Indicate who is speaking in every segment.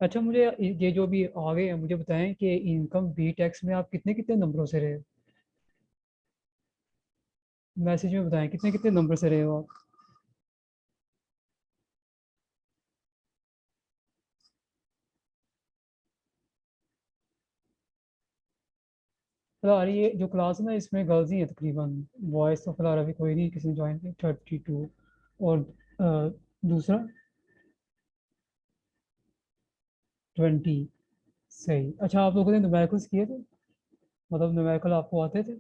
Speaker 1: अच्छा, मुझे ये जो भी आगे हैं मुझे बताएं कि इनकम बी टैक्स में आप कितने कितने नंबरों से रहे। मैसेज में बताएं कितने कितने नंबर से रहे हो आप। फिलहाल ये जो क्लास है ना इसमें गर्ल्स ही है तकरीबन। बॉयज़ तो फिलहाल अभी कोई नहीं, किसी ने ज्वाइन किया 32। और दूसरा 20। सही। अच्छा, आप लोगों ने न्यूमेरिकल्स किए थे, मतलब न्यूमेरिकल आपको आते थे।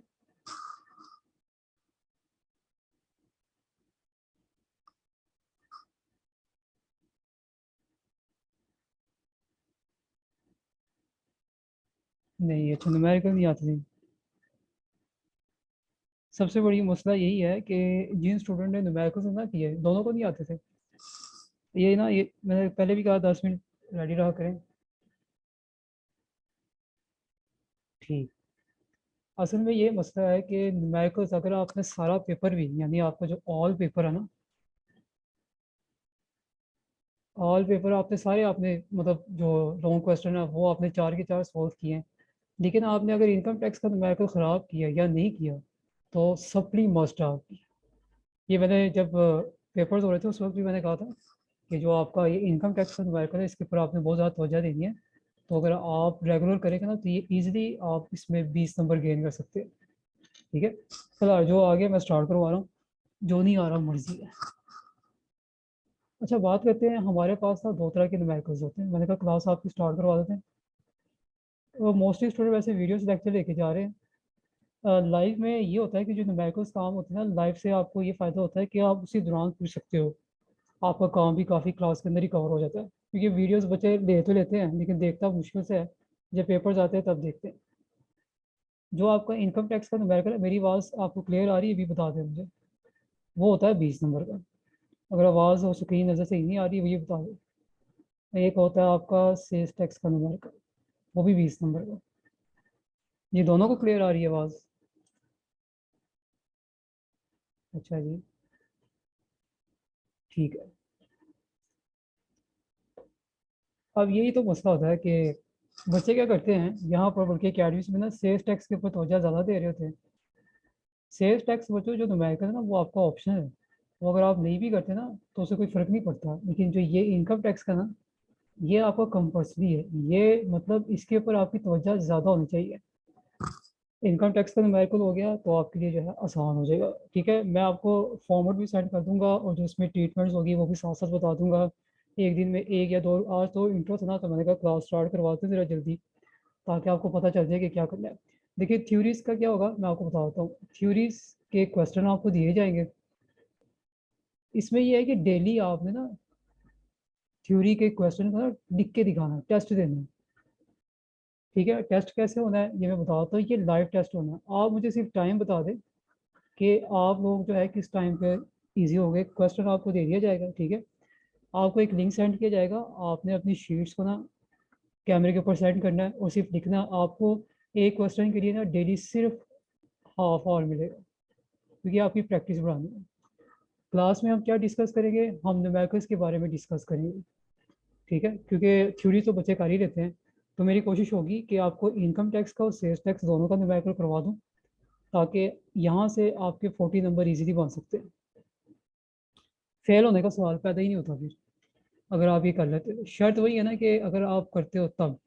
Speaker 1: नहीं, अच्छा न्यूमेरिकल नहीं आते थे। सबसे बड़ी मसला यही है कि जिन स्टूडेंट ने न्यूमेरिकल्स ना किए दोनों को नहीं आते थे। ये ना, ये मैंने पहले भी कहा 10 मिनट रेडी रहा करें। ठीक। असल में ये मसला है कि न्यूमेरिकल्स अगर आपने सारा पेपर भी, यानी आपका जो ऑल पेपर है ना, ऑल पेपर आपने सारे, आपने मतलब जो लॉन्ग क्वेश्चन है वो आपने चार के चार सॉल्व किए हैं, लेकिन आपने अगर इनकम टैक्स का न्यूमेरिकल ख़राब किया या नहीं किया तो सप्ली मस्ट आपकी। ये मैंने जब पेपर्स हो रहे थे उस वक्त भी मैंने कहा था कि जो आपका ये इनकम टैक्स का न्यूमेरिकल है इसके ऊपर आपने बहुत ज़्यादा तवज्जो देनी है। तो अगर आप रेगुलर करेंगे ना तो ये इजीली आप इसमें 20 नंबर गेन कर सकते हैं। ठीक है। फिलहाल जो आगे मैं स्टार्ट करवा रहा हूँ, जो नहीं आ रहा मर्जी है। अच्छा, बात करते हैं, हमारे पास ना दो तरह के न्यूमेरिकल्स होते हैं। मैंने कहा क्लास आपकी स्टार्ट करवा देते हैं। तो मोस्टली स्टूडेंट वैसे वीडियो से लेक्चर लेके जा रहे हैं। लाइव में ये होता है कि जो न्यूमेरिकल्स काम होते हैं ना लाइव से, आपको ये फ़ायदा होता है कि आप उसी दौरान पूछ सकते हो। आपका काम भी काफ़ी क्लास के अंदर ही कवर हो जाता है, क्योंकि वीडियोस बच्चे ले तो लेते हैं लेकिन देखता मुश्किल से है। जब पेपर्स आते हैं तब देखते हैं। जो आपका इनकम टैक्स का न्यूमेरिकल है, मेरी आवाज़ आपको क्लियर आ रही है अभी बता दें मुझे। वो होता है 20 नंबर का। अगर आवाज़ और स्क्रीन नज़र से ही नहीं आ रही है वो ये बता दो। एक होता है आपका सेल्स टैक्स का न्यूमेरिकल, वो भी 20 नंबर का। ये दोनों को क्लियर आ रही है आवाज़। अच्छा जी। ठीक है। अब यही तो मसला होता है कि बच्चे क्या करते हैं यहाँ पर, बल्कि अकेडमीज में ना सेल्स टैक्स के ऊपर तवज्जो ज़्यादा दे रहे होते हैं। सेल्स टैक्स बच्चों जो न्यूमेरिकल है ना वो आपका ऑप्शन है। वो अगर आप नहीं भी करते ना तो उससे कोई फ़र्क नहीं पड़ता, लेकिन जो ये इनकम टैक्स का ना, ये आपका कंपल्सरी है। ये मतलब इसके ऊपर आपकी तवज्जो ज़्यादा होनी चाहिए। इनकम टैक्स का न्यूमेरिकल हो गया तो आपके लिए जो है आसान हो जाएगा। ठीक है, मैं आपको फॉर्मेट भी सेंड कर दूंगा और जो इसमें ट्रीटमेंट्स होगी वो भी साथ साथ बता दूंगा। एक दिन में एक या दो, आज तो इंट्रो था ना तो मैंने कहा क्लास स्टार्ट करवाते हैं ज़रा जल्दी, ताकि आपको पता चल जाए कि क्या करना है। देखिए थ्योरीज का क्या होगा मैं आपको बताता हूँ। थ्योरीज के क्वेश्चन आपको दिए जाएंगे। इसमें यह है कि डेली आपने ना थ्योरी के क्वेश्चन को ना लिख के दिखाना है, टेस्ट देना है। ठीक है, टेस्ट कैसे होना है ये मैं बताता हूँ। ये लाइव टेस्ट होना है। आप मुझे सिर्फ टाइम बता दें कि आप लोग जो है किस टाइम पे इजी हो गए। क्वेश्चन आपको दे दिया जाएगा। ठीक है, आपको एक लिंक सेंड किया जाएगा। आपने अपनी शीट्स को ना कैमरे के ऊपर सेंड करना है और सिर्फ लिखना है। आपको एक क्वेश्चन के लिए ना डेली सिर्फ हाफ आवर मिलेगा, क्योंकि आपकी प्रैक्टिस बढ़ानी है। क्लास में हम क्या डिस्कस करेंगे, हम न्यूमेरिकल्स के बारे में डिस्कस करेंगे। ठीक है, क्योंकि थ्योरी तो बच्चे कर ही लेते हैं। तो मेरी कोशिश होगी कि आपको इनकम टैक्स का और सेल्स टैक्स दोनों का न्यूमेरिकल करवा दूँ, ताकि यहाँ से आपके 40 नंबर इजीली बन सकते हैं। फेल होने का सवाल पैदा ही नहीं होता फिर, अगर आप ये कर लेते हो। शर्त वही है ना कि अगर आप करते हो तब,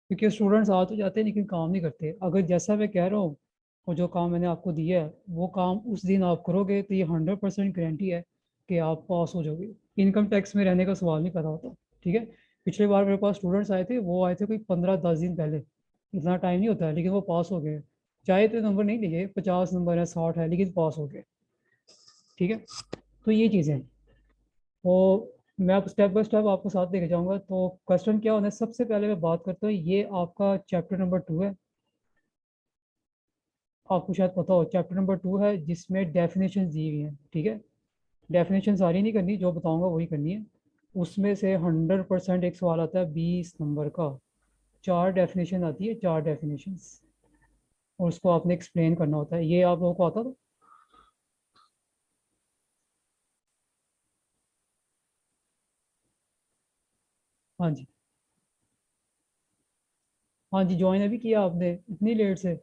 Speaker 1: क्योंकि स्टूडेंट्स आ तो जाते हैं लेकिन काम नहीं करते। अगर जैसा मैं कह रहा हूँ और जो काम मैंने आपको दिया है वो काम उस दिन आप करोगे तो ये 100% गारंटी है कि आप पास हो जाओगे। इनकम टैक्स में रहने का सवाल नहीं पैदा होता। ठीक है। पिछले बार मेरे पास स्टूडेंट्स आए थे, वो आए थे कोई 15-10 दिन पहले। इतना टाइम नहीं होता है, लेकिन वो पास हो गए। चाहे तो नंबर नहीं लिए, 50 नंबर है 60 है, लेकिन पास हो गए। ठीक है। तो ये चीज़ें हैं। तो मैं अब स्टेप बाय स्टेप आपको साथ लेके जाऊंगा। तो क्वेश्चन क्या होना है, सबसे पहले मैं बात करता हूँ, ये आपका चैप्टर नंबर 2 है। आपको शायद पता हो चैप्टर नंबर 2 है जिसमें डेफिनेशन दी हुई हैं। ठीक है। डेफिनेशन सारी नहीं करनी, जो बताऊंगा वही करनी है। उसमें से 100% एक सवाल आता है 20 नंबर का। चार डेफिनेशन आती है, चार डेफिनेशन, और उसको आपने एक्सप्लेन करना होता है। ये आप लोगों को आता था। हाँ जी। हाँ जी, ज्वाइन अभी किया आपने इतनी लेट से?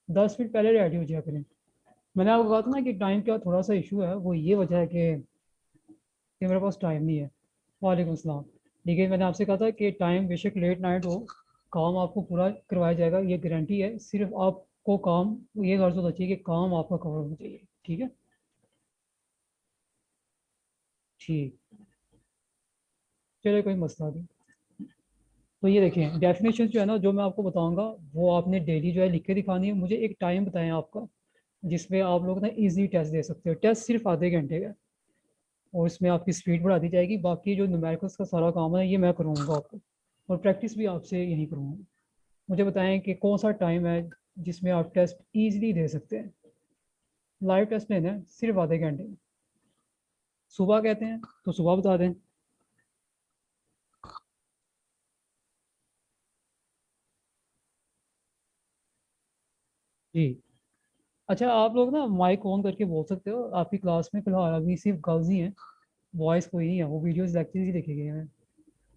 Speaker 1: 10 मिनट पहले रेडी हो जाया करें। मैंने आपको कहा था ना कि टाइम का थोड़ा सा इशू है, वो ये वजह है कि मेरे पास टाइम नहीं है। वालेकुम सलाम। देखिए, मैंने आपसे कहा था कि टाइम बेशक लेट नाइट हो, काम आपको पूरा करवाया जाएगा, ये गारंटी है। सिर्फ आपको काम, ये गर्ज होना चाहिए कि काम आपका कवर होना चाहिए। ठीक है? ठीक। चलिए, कोई मसला नहीं। तो ये देखिए, डेफिनेशन जो है ना, जो मैं आपको बताऊंगा, वो आपने डेली जो है लिख के दिखानी है। मुझे एक टाइम बताएं आपका, जिसमें आप लोग ना इजी टेस्ट दे सकते हो। टेस्ट सिर्फ आधे घंटे का है, और इसमें आपकी स्पीड बढ़ा दी जाएगी। बाकी जो न्यूमेरिकल्स का सारा काम है, ये मैं करूँगा आपको, और प्रैक्टिस भी आपसे यहीं करूँगा। मुझे बताएं कि कौन सा टाइम है जिसमें आप टेस्ट ईजिली दे सकते हैं। लाइव टेस्ट लेना है सिर्फ आधे घंटे में। सुबह कहते हैं तो सुबह बता दें। जी। अच्छा, आप लोग ना माइक ऑन करके बोल सकते हो। आपकी क्लास में फिलहाल अभी सिर्फ गर्ल्स ही हैं, बॉयज़ कोई नहीं है। वो वीडियोस लेक्चर ही देखे गए हैं।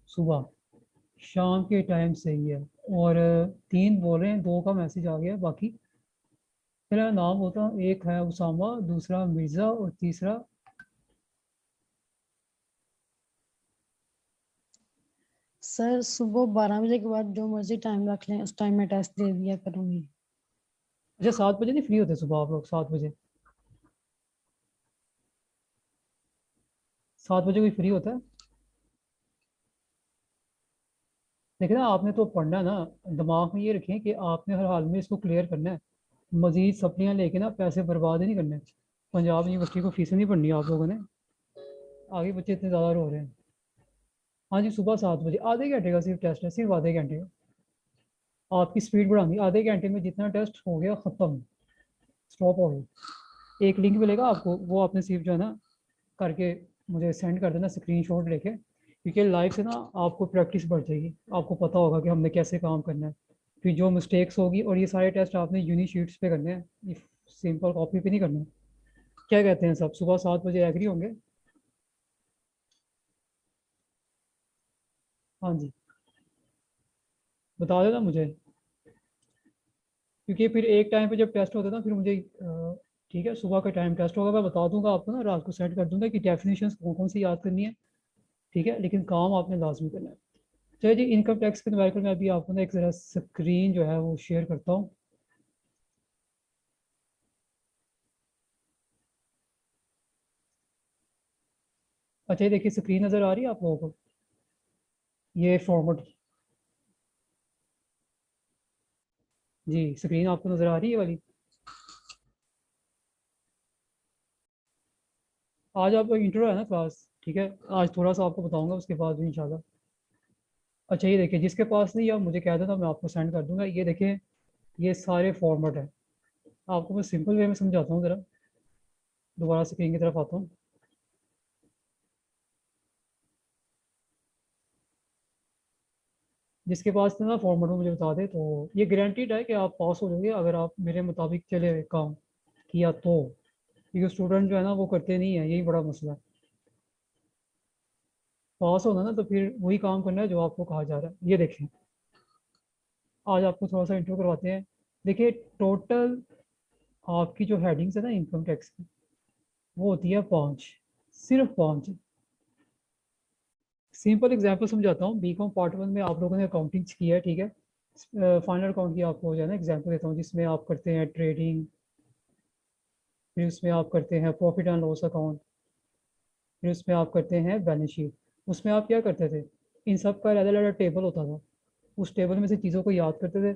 Speaker 1: सुबह, शाम के टाइम सही है। और 3 बोल रहे हैं, 2 का मैसेज आ गया। बाकी मेरा नाम होता, एक है उसामा, दूसरा मिर्ज़ा, और तीसरा।
Speaker 2: सर सुबह 12 बजे के बाद जो मर्जी टाइम रख लें, उस टाइम में टेस्ट दे दिया करूंगी।
Speaker 1: अच्छा, 7 बजे नहीं फ्री होते सुबह आप लोग? 7 बजे, 7 बजे कोई फ्री होता है? देखिए ना, आपने तो पढ़ना है ना, दिमाग में ये रखें कि आपने हर हाल में इसको क्लियर करना है। मजीद सप्लियाँ लेके ना पैसे बर्बाद ही नहीं करने। पंजाब यूनिवर्सिटी को फीसें नहीं भरनी आप लोगों ने। आगे बच्चे इतने ज़्यादा रो रहे हैं। हाँ जी, सुबह 7 बजे, आधे घंटे का सिर्फ टेस्ट है, सिर्फ आधे घंटे का। आपकी स्पीड बढ़ानी, आधे घंटे में जितना टेस्ट हो गया ख़त्म, स्टॉप हो गया। एक लिंक मिलेगा आपको, वो आपने सिर्फ जो है ना करके मुझे सेंड कर देना स्क्रीनशॉट लेके, क्योंकि लाइव से ना आपको प्रैक्टिस बढ़ जाएगी। आपको पता होगा कि हमने कैसे काम करना है। फिर जो मिस्टेक्स होगी, और ये सारे टेस्ट आपने यूनी शीट्स पे करने हैं, ये सिंपल कॉपी पे नहीं करना है। क्या कहते हैं सब? सुबह 7 बजे एग्री होंगे? हाँ जी, बता देना मुझे, क्योंकि फिर एक टाइम पे जब टेस्ट होता है ना, फिर मुझे ठीक है, सुबह का टाइम टेस्ट होगा, मैं बता दूंगा आपको ना, रात को सेंड कर दूंगा कि डेफिनेशन कौन कौन सी याद करनी है। ठीक है, लेकिन काम आपने लाजमी करना है। चलिए जी, इनकम टैक्स के न्यूमेरिकल में अभी आपको ना एक ज़रा स्क्रीन जो है वो शेयर करता हूँ। अच्छा, ये देखिए, स्क्रीन नज़र आ रही है आप लोगों को? ये फॉर्मेट। जी, स्क्रीन आपको नज़र आ रही है वाली? आज आपका इंट्रो है ना क्लास, ठीक है? आज थोड़ा सा आपको बताऊंगा, उसके बाद भी इंशाल्लाह। अच्छा, ये देखिए, जिसके पास नहीं, आप मुझे कह देना, मैं आपको सेंड कर दूंगा। ये देखिए, ये सारे फॉर्मेट है। आपको मैं सिंपल वे में समझाता हूँ ज़रा। दोबारा स्क्रीन की तरफ आता हूँ। जिसके पास ना फॉर्मेट में मुझे बता दे, तो ये गारंटीड है कि आप पास हो जाओगे अगर आप मेरे मुताबिक चले काम किया तो। क्योंकि स्टूडेंट जो है ना, वो करते नहीं है, यही बड़ा मसला है। पास होना ना, तो फिर वही काम करना है जो आपको कहा जा रहा है। ये देखें, आज आपको थोड़ा सा इंट्रो करवाते हैं। देखिए, टोटल आपकी जो हेडिंग्स है ना इनकम टैक्स की, वो होती है 5, सिर्फ 5। सिंपल एग्जांपल समझाता हूँ। बीकॉम पार्ट 1 में आप लोगों ने अकाउंटिंग किया है, ठीक है? फाइनल अकाउंट की आपको जो है ना एग्जांपल देता हूँ, जिसमें आप करते हैं ट्रेडिंग, फिर उसमें आप करते हैं प्रॉफिट एंड लॉस अकाउंट, फिर उसमें आप करते हैं बैलेंस शीट। उसमें आप क्या करते थे? इन सब का अलग अलग टेबल होता था। उस टेबल में से चीज़ों को याद करते थे।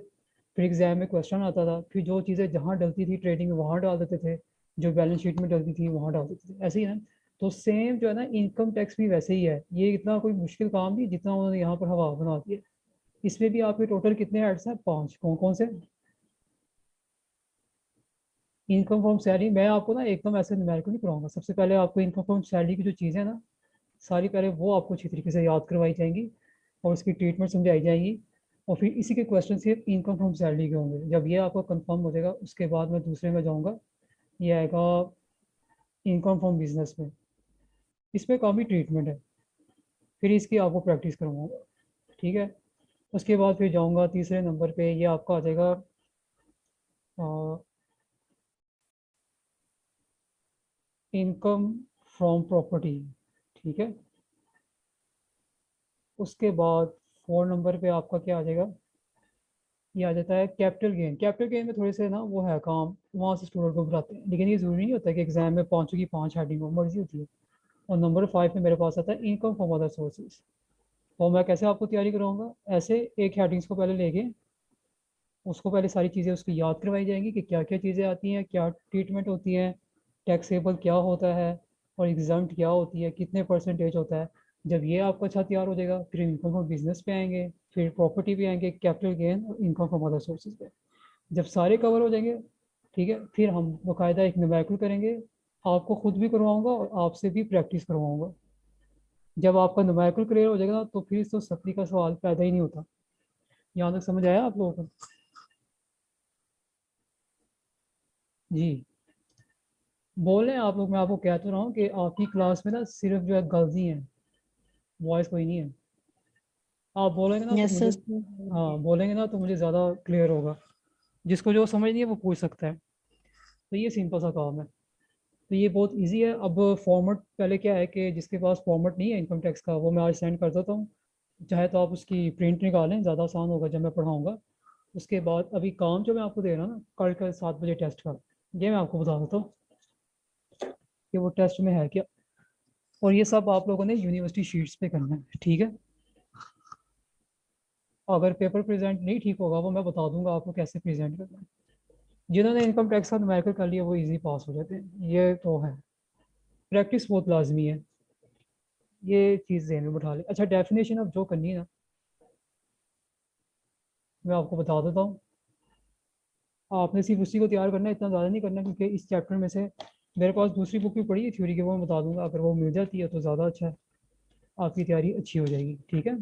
Speaker 1: फिर एग्जाम में क्वेश्चन आता था, फिर जो चीज़ें जहाँ डलती थी ट्रेडिंग में वहाँ डाल देते थे, जो बैलेंस शीट में डलती थी वहाँ डाल देते थे, ऐसे ही ना। तो सेम जो है ना, इनकम टैक्स भी वैसे ही है। ये इतना कोई मुश्किल काम नहीं जितना उन्होंने यहाँ पर हवा बना दिया। इसमें भी आपके टोटल कितने हेड्स हैं? 5। कौन कौन से? इनकम फ्रॉम सैलरी, मैं आपको ना एकदम ऐसे न्यूमेरिकल नहीं कराऊंगा। सबसे पहले आपको इनकम फ्रॉम सैलरी की जो चीज़ें हैं ना, सारी पहले वो आपको अच्छी तरीके से याद करवाई जाएंगी, और उसकी ट्रीटमेंट समझाई जाएगी। और फिर इसी के क्वेश्चन सिर्फ इनकम फ्रॉम सैलरी के होंगे। जब ये आपको कंफर्म हो जाएगा, उसके बाद मैं दूसरे में जाऊँगा। ये आएगा इनकम फ्रॉम बिजनेस में। इसमें काफ़ी ट्रीटमेंट है। फिर इसकी आपको प्रैक्टिस करवाऊँगा, ठीक है। उसके बाद फिर जाऊँगा तीसरे नंबर पे, ये आपका आ जाएगा इनकम फ्रॉम प्रॉपर्टी, ठीक है। उसके बाद 4 नंबर पे आपका क्या आ जाएगा, ये आ जाता है कैपिटल गेन। कैपिटल गेन में थोड़े से ना वो है काम, वहाँ से स्टूडेंट को बुलाते हैं, लेकिन ये ज़रूरी नहीं होता कि एग्जाम में 5 की 5 हेडिंग हो, मर्जी होती है। और नंबर 5 में मेरे पास आता है इनकम फ्रॉम अदर सोर्सेज। और मैं कैसे आपको तैयारी कराऊंगा, ऐसे एक हेडिंग्स को पहले लेके उसको पहले सारी चीज़ें उसकी याद करवाई जाएंगी कि क्या क्या चीज़ें आती हैं, क्या ट्रीटमेंट होती है, टैक्सेबल क्या होता है, और एग्जाम्ट क्या होती है, कितने परसेंटेज होता है। जब ये आपका अच्छा तैयार हो जाएगा, फिर इनकम फ्रॉम बिजनेस पे आएंगे, फिर प्रॉपर्टी पे आएंगे, कैपिटल गेन और इनकम फ्रॉम अदर सोर्सेज पे। जब सारे कवर हो जाएंगे, ठीक है, फिर हम बाकायदा एक न्यूमेरिकल करेंगे। आपको खुद भी करवाऊंगा और आपसे भी प्रैक्टिस करवाऊंगा। जब आपका न्यूमेरिकल क्लियर हो जाएगा ना, तो फिर तो सप्ली का सवाल पैदा ही नहीं होता। यहाँ तक समझ आया आप लोगों को? जी, बोले आप लोग, मैं आपको कह तो रहा हूँ कि आपकी क्लास में ना सिर्फ जो है गर्ल्स ही हैं, बॉयज़ कोई नहीं है। आप बोलेंगे ना तो
Speaker 2: यस
Speaker 1: मुझे,
Speaker 2: सर।
Speaker 1: हाँ बोलेंगे ना तो मुझे ज़्यादा क्लियर होगा। जिसको जो समझ नहीं है वो पूछ सकता है। तो ये सिंपल सा काम है। तो ये बहुत इजी है। अब फॉर्मेट पहले क्या है कि जिसके पास फॉर्मेट नहीं है इनकम टैक्स का, वो मैं आज सेंड कर देता हूँ। चाहे तो आप उसकी प्रिंट निकालें, ज़्यादा आसान होगा जब मैं पढ़ाऊँगा। उसके बाद अभी काम जो मैं आपको दे रहा हूँ ना, कल का 7 बजे टेस्ट का, ये मैं आपको बता देता हूँ कि वो टेस्ट में है क्या। और ये सब आप लोगों ने यूनिवर्सिटी शीट्स पे करना है, ठीक है। अगर पेपर प्रेजेंट नहीं ठीक होगा, वो मैं बता दूंगा आपको कैसे प्रेजेंट करना है। जिन्होंने इनकम टैक्स का न्यूमेरिकल कर लिया वो इजी पास हो जाते हैं, ये तो है। प्रैक्टिस बहुत लाजमी है, ये चीज़ ज़हन में बिठा ले। अच्छा, डेफिनेशन अब जो करनी है ना, मैं आपको बता देता हूँ। आपने सिर्फ उसी को तैयार करना है, इतना ज़्यादा नहीं करना, क्योंकि इस चैप्टर में से मेरे पास दूसरी बुक भी पड़ी है थ्योरी की, वो मैं बता दूंगा। अगर वो मिल जाती है तो ज़्यादा अच्छा है, आपकी तैयारी अच्छी हो जाएगी, ठीक है।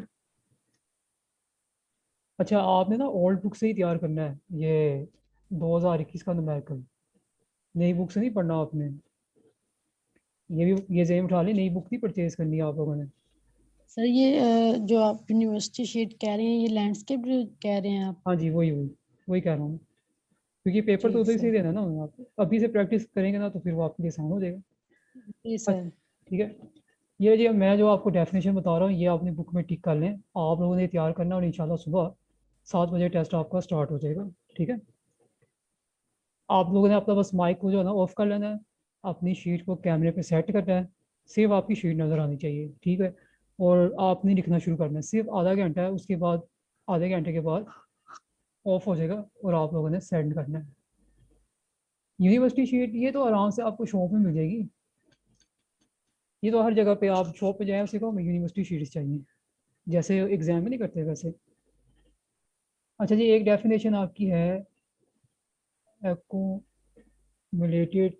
Speaker 1: अच्छा, आपने ना ओल्ड बुक से ही तैयार करना है ये 2021 का न्यूमेरिकल। नई बुक से नहीं पढ़ना आपने। ये भी ये ज़हन में उठा लें, नई बुक नहीं परचेज करनी है आप लोगों ने।
Speaker 2: सर ये जो आप यूनिवर्सिटी शीट कह रहे हैं, ये लैंडस्केप कह रहे हैं आप?
Speaker 1: हाँ जी, वही वही वही कह रहा हूँ। क्योंकि पेपर तो
Speaker 2: ठीक
Speaker 1: उधर से ही
Speaker 2: सर।
Speaker 1: देना है ना आपको, अभी से प्रैक्टिस करेंगे ना तो फिर वो आपके लिए आसान हो जाएगा।
Speaker 2: जी
Speaker 1: अच्छा,
Speaker 2: सर।
Speaker 1: ठीक है। ये जी मैं जो आपको डेफिनेशन बता रहा हूँ, ये अपनी बुक में टिक कर लें। आप लोगों ने तैयार करना और इंशाल्लाह सुबह 7 बजे टेस्ट आपका स्टार्ट हो जाएगा, ठीक है। आप लोगों ने अपना बस माइक को जो है ना ऑफ कर लेना है, अपनी शीट को कैमरे पे सेट करना है। सिर्फ आपकी शीट नज़र आनी चाहिए, ठीक है। और आपने लिखना शुरू करना है, सिर्फ आधा घंटा है, उसके बाद आधे घंटे के बाद ऑफ हो जाएगा और आप लोगों ने सेंड करना है। यूनिवर्सिटी शीट ये तो आराम से आपको शॉप में मिल जाएगी। ये तो हर जगह पे आप शॉप पे जाएं, उसे कहो हमें यूनिवर्सिटी शीट्स चाहिए, जैसे एग्जाम में नहीं करते वैसे। अच्छा जी, एक डेफिनेशन आपकी है एक्यूमुलेटेड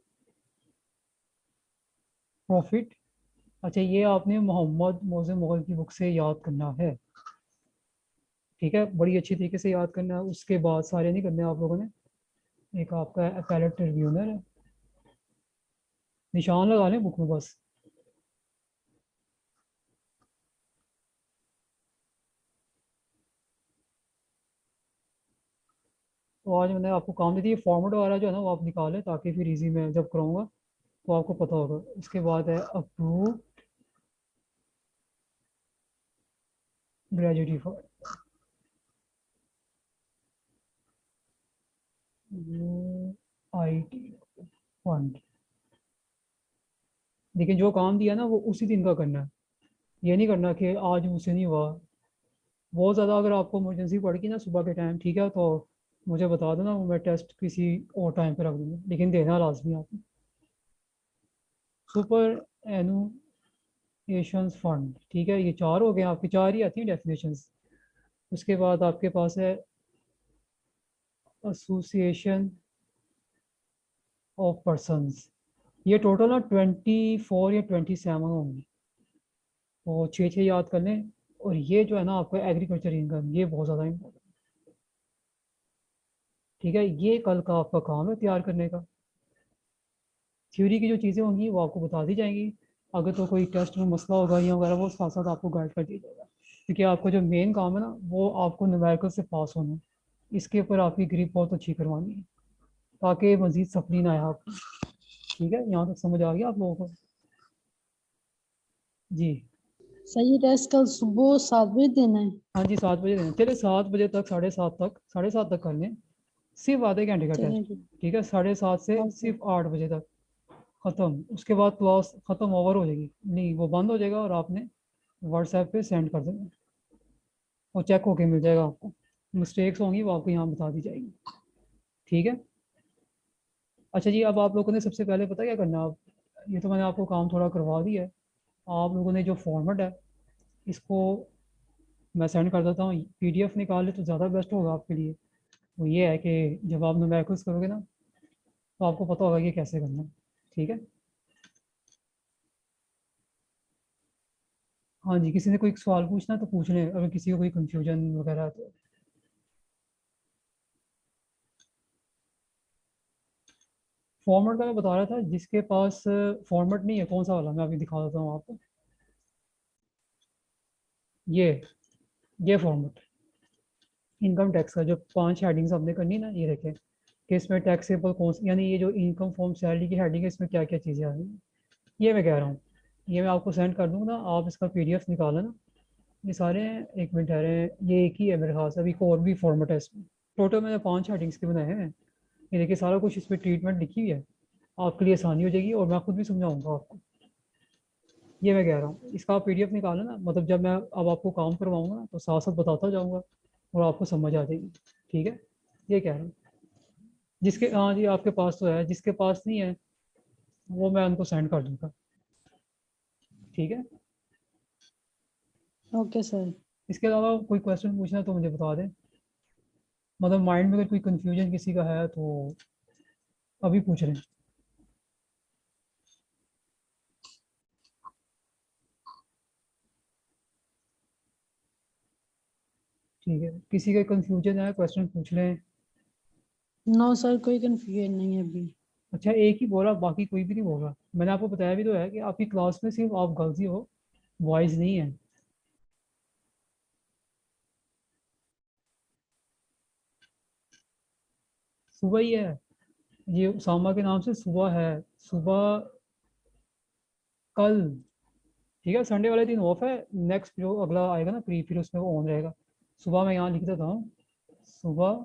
Speaker 1: प्रॉफिट। अच्छा, ये आपने मोहम्मद मौज़े मुग़ल की बुक से याद करना है, ठीक है, बड़ी अच्छी तरीके से याद करना है। उसके बाद सारे नहीं करने आप लोगों ने। एक आपका अपैलेट ट्रिब्यूनल है, निशान लगा लें बुक में बस। तो आज मैंने आपको काम दे दिया, फॉर्मेट वाला जो है ना वो आप निकालें, ताकि फिर इजी में जब कराऊंगा तो आपको पता होगा। उसके बाद है approve gratuity for IT fund. लेकिन जो काम दिया ना वो उसी दिन का करना है, ये नहीं करना कि आज मुझसे नहीं हुआ। बहुत ज़्यादा अगर आपको इमरजेंसी पड़ गई ना सुबह के टाइम, ठीक है, तो मुझे बता देना, वो मैं टेस्ट किसी और टाइम पे रख दूँगा, लेकिन देना लाजमी आपको। सुपर एनुएशन फंड, ठीक है, ये 4 हो गए आपकी, 4 ही आती हैं डेफिनेशंस। उसके बाद आपके पास है एसोसिएशन ऑफ पर्सन्स। ये टोटल ना 24 या 27 होंगी, तो 6 6 याद कर लें। और ये जो है ना आपका एग्रीकल्चर इनकम, ये बहुत ज़्यादा इम्पोर्टेंट, ठीक है। ये कल का आपका काम है तैयार करने का। थ्योरी की जो चीज़ें होंगी वो आपको बता दी जाएंगी। अगर तो कोई टेस्ट में मसला होगा या वगैरह वो साथ साथ आपको गाइड कर दिया जाएगा, क्योंकि आपका जो मेन काम है ना वो आपको न्यूमेरिकल से पास होना है। इसके ऊपर आपकी ग्रिप बहुत अच्छी करवानी है ताकि मजीद सफरी ना आए आपको। ठीक है, यहाँ तक समझ आ गया आप लोगों को? जी।
Speaker 2: सर ये टेस्ट कल सुबह 7 बजे देना है?
Speaker 1: हाँ जी, 7 बजे देना, चले 7 बजे तक, 7:30 तक, 7:30 तक कर लें। सिर्फ आधे घंटे का टेस्ट।
Speaker 2: चलिए ठीक।
Speaker 1: ठीक है, 7:30 से
Speaker 2: ओके।
Speaker 1: सिर्फ 8 बजे तक ख़त्म। उसके बाद क्लास ख़त्म ओवर हो जाएगी, नहीं वो बंद हो जाएगा और आपने व्हाट्सएप पे सेंड कर देना और चेक होके मिल जाएगा आपको। मिस्टेक्स होंगी वो आपको यहाँ बता दी जाएगी। ठीक है। अच्छा जी, अब आप लोगों ने सबसे पहले पता क्या करना है आप, ये तो मैंने आपको काम थोड़ा करवा दिया है। आप लोगों ने जो फॉर्मेट है इसको मैं सेंड कर देता हूँ, पीडीएफ निकाल ले तो ज़्यादा बेस्ट होगा आपके लिए। वो ये है कि जब आप न्यूमेरिकल्स करोगे ना तो आपको पता होगा कि कैसे करना है। ठीक है। हाँ जी, किसी ने कोई सवाल पूछना है तो पूछ लें, अगर किसी को कोई कंफ्यूजन वगैरह है तो। फॉर्मेट का मैं बता रहा था, जिसके पास फॉर्मेट नहीं है, कौन सा वाला, मैं अभी दिखा देता हूँ आपको। ये ये फॉर्मेट इनकम टैक्स का जो 5 हेडिंग्स आपने करनी है ना, ये देखें कि इसमें टैक्सेबल कौन सी, यानी ये जो इनकम फॉर्म सैलरी की हेडिंग है इसमें क्या क्या चीज़ें आ रही हैं, ये मैं कह रहा हूँ। ये मैं आपको सेंड कर दूँगा, आप इसका पीडीएफ निकाल लेना। ये सारे हैं, एक मिनट ठहरे, ये एक ही है मेरे ख्याल से, अभी और भी फॉर्मेट है इसमें। टोटल मैंने 5 हेडिंग्स के बनाए हैं। ये देखिए सारा कुछ इस पर ट्रीटमेंट लिखी हुई है, आपके लिए आसानी हो जाएगी और मैं खुद भी समझाऊंगा आपको। ये मैं कह रहा हूँ, इसका आप पीडीएफ निकालो ना, मतलब जब मैं अब आपको काम करवाऊंगा ना तो साथ साथ बताता जाऊंगा और आपको समझ आ जाएगी। ठीक है, ये कह रहा हूँ। जिसके, हाँ जी आपके पास तो है, जिसके पास नहीं है वो मैं उनको सेंड कर दूंगा। ठीक है।
Speaker 2: Okay sir.
Speaker 1: इसके अलावा कोई क्वेश्चन पूछना है तो मुझे बता दें, मतलब माइंड में अगर कोई कंफ्यूजन किसी का है तो अभी पूछ रहे हैं। ठीक है, किसी का कंफ्यूजन है क्वेश्चन पूछ लें।
Speaker 2: नो सर, कोई कंफ्यूजन नहीं है अभी।
Speaker 1: अच्छा, एक ही बोला, बाकी कोई भी नहीं बोल रहा? मैंने आपको बताया भी तो है कि आपकी क्लास में सिर्फ आप गर्ल्स ही हो, बॉयज़ नहीं है। सुबह ही है, ये उसामा के नाम से सुबह है। सुबह कल। ठीक है, संडे वाले दिन ऑफ है। नेक्स्ट जो अगला आएगा ना प्री, फिर उसमें वो ऑन रहेगा। सुबह मैं यहाँ लिख देता हूँ, सुबह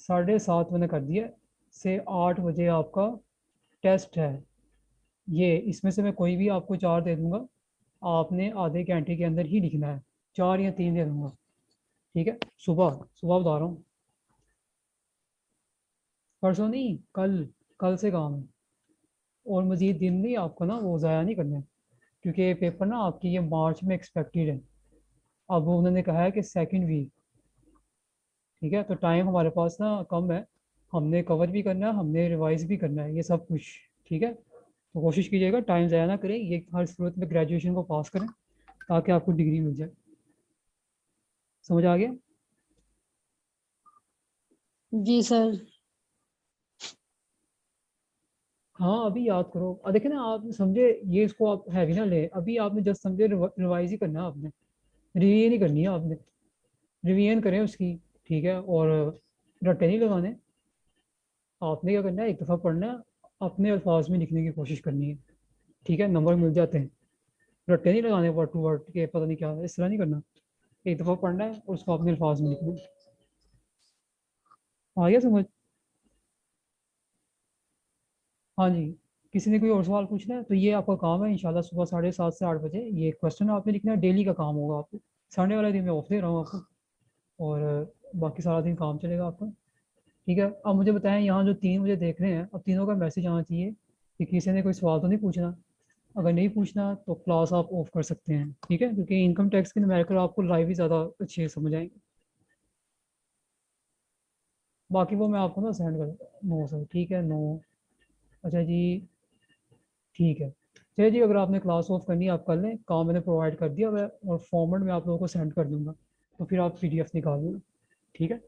Speaker 1: 7:30 मैंने कर दिया, से 8 बजे आपका टेस्ट है। ये इसमें से मैं कोई भी आपको 4 दे दूंगा, आपने आधे घंटे के अंदर ही लिखना है। 4 या 3 दे दूंगा। ठीक है, सुबह सुबह बता रहा हूँ, परसों नहीं, कल। कल से काम है। और मज़ीद दिन नहीं आपको ना वो ज़ाया नहीं करने, क्योंकि ये पेपर ना आपकी ये मार्च में एक्सपेक्टेड है। अब वो उन्होंने कहा है कि सेकंड वीक। ठीक है, तो टाइम हमारे पास ना कम है, हमने कवर भी करना है, हमने रिवाइज भी करना है, ये सब कुछ। ठीक है, तो कोशिश कीजिएगा टाइम ज़ाया ना करें, ये हर सूरत में ग्रेजुएशन को पास करें ताकि आपको डिग्री मिल जाए। समझ आ गया?
Speaker 2: जी सर।
Speaker 1: हाँ अभी याद करो, देखिए ना आप समझे, ये इसको आप हैवी ना ले, अभी आपने जस्ट समझे रिवाइज ही करना है आपने, रिवीजन ही करनी है आपने। रिवीजन करें उसकी। ठीक है, और रट्टे नहीं लगाने। आपने क्या करना है, एक दफ़ा पढ़ना है, अपने अल्फाज में लिखने की कोशिश करनी है। ठीक है, नंबर मिल जाते हैं। रट्टे नहीं लगाने वर्ड टू वर्ड के, पता नहीं क्या, इस तरह नहीं करना। एक दफ़ा पढ़ना है और उसको अपने अल्फाज में लिखना है। आ गया समझ? हाँ जी। किसी ने कोई और सवाल पूछना है तो ये आपका काम है इंशाल्लाह, सुबह 7:30 से 8 बजे ये क्वेश्चन आपने लिखना है, डेली का काम होगा आपको। संडे वाले दिन मैं ऑफ दे रहा हूँ आपको, और बाकी सारा दिन काम चलेगा आपका। ठीक है, अब मुझे बताएं, यहाँ जो 3 बजे देख रहे हैं, अब तीनों का मैसेज आना चाहिए कि किसी ने कोई सवाल तो नहीं पूछना। अगर नहीं पूछना तो क्लास आप ऑफ कर सकते हैं। ठीक है, क्योंकि इनकम टैक्स के न्यूमेरिकल आपको लाइव ही ज़्यादा अच्छे से समझ आएंगे। बाकी वो मैं आपको ना सेंड कर देता हूँ 9 से। ठीक है, 9। अच्छा जी, ठीक है। चलिए जी, अगर आपने क्लास ऑफ करनी है आप कर लें, काम मैंने प्रोवाइड कर दिया हुआ है और फॉर्मेट में आप लोगों को सेंड कर दूंगा, तो फिर आप पीडीएफ निकाल लेना। ठीक है।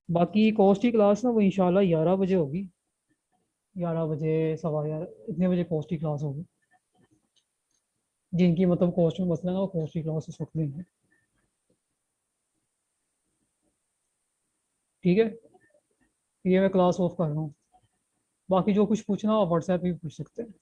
Speaker 1: बाकी कॉस्ट की क्लास ना वो इंशाल्लाह 11 बजे होगी। 11 बजे, 11:15, इतने बजे कोर्स की क्लास होगी। जिनकी मतलब कोर्स में मसला ना, वो कोर्स की क्लास उस वक्त लेंगे। ठीक है, ये मैं क्लास ऑफ कर रहा हूँ। बाकी जो कुछ पूछना हो व्हाट्सएप पे भी पूछ सकते हैं।